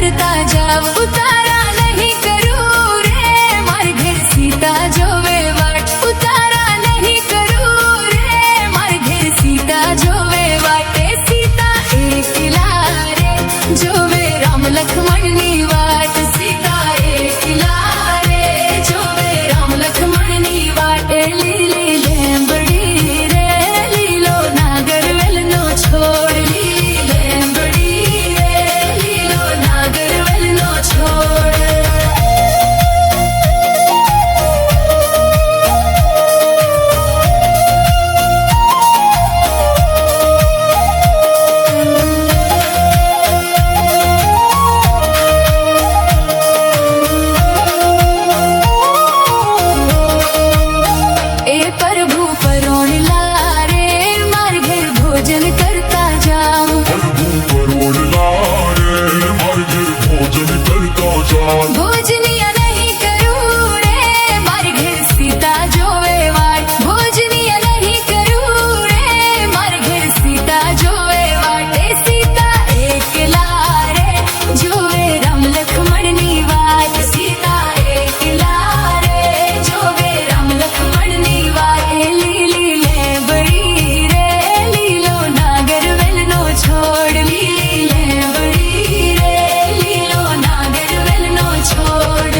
करता जाव उतारा नहीं करूँ रे मार घेर सीता जोवे वाट उतारा नहीं करूँ रे मार घेर सीता जोवे वाटे सीता एकला रे जोवे राम लक्ष्मण नी वाट सीता एकला रे जोवे राम लक्ष्मण नी वाट લીલી લેંબડી રે લીલો નાગર વેલનો છોડ લીલી લેંબડી રે લીલો નાગર વેલનો છોડ એ પ્રભુ પરોણલા રે માર ઘેર ભોજન કરતા જાવ પ્રભુ પરોણલા રે માર ઘેર ભોજન કરતા જાવ ભોજનીય નહીં કરું રે માર ઘેર સીતા જોવે વાટ ભોજનીય નહીં કરું રે માર ઘેર સીતા જોવે વાટે સીતા એકલા રે જોવે રામ લક્ષ્મણ ની વાત સીતા એકલા રે જોવે રામ લક્ષ્મણ ની વાત લીલી લેંબડી રે લીલો નાગર વેલનો છોડ લીલી લેંબડી રે લીલો નાગર વેલનો છોડ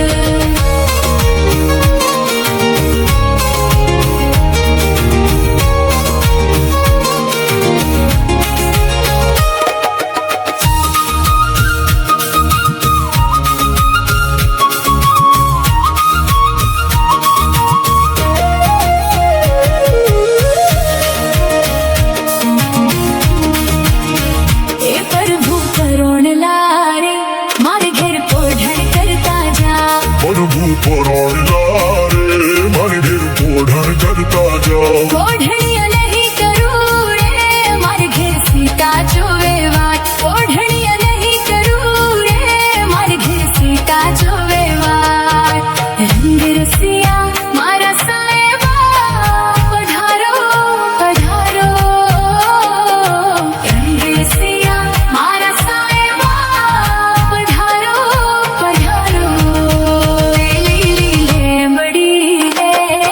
એ પ્રભુ પરોણલા રે માર ઘેર પોઢણ કરતા જા પ્રભુ પરોણલા રે માર ઘેર પોઢણ કરતા જાવ પોઢણીય નહીં કરું રે માર ઘેર સીતા જોવે વાટ પોઢણીય નહીં કરું રે માર ઘેર સીતા જોવે વાટ રંગ રસિયા મારા સાહેબા પધારો પધારો રંગ રસિયા મારા સાહેબા પધારો પધારો લીલી લેંબડી રે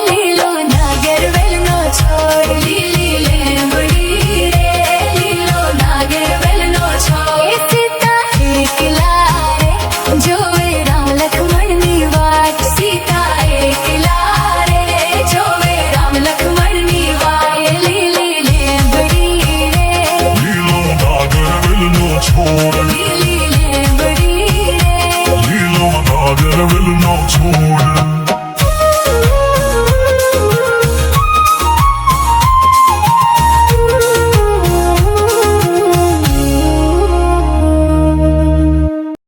લીલો નાગર વેલનો છોડ લીલી લેંબડી રે લીલો નાગર વેલનો છોડ એ સીતા એકલા રે જોવે રામ લક્ષ્મણ ની વાટ સીતા એકલા રે જોવે રામ લક્ષ્મણ ની વાટ લીલી લેંબડી રે લીલો નાગર વેલનો છોડ લીલી લેંબડી રે લીલો નાગર વેલનો છોડ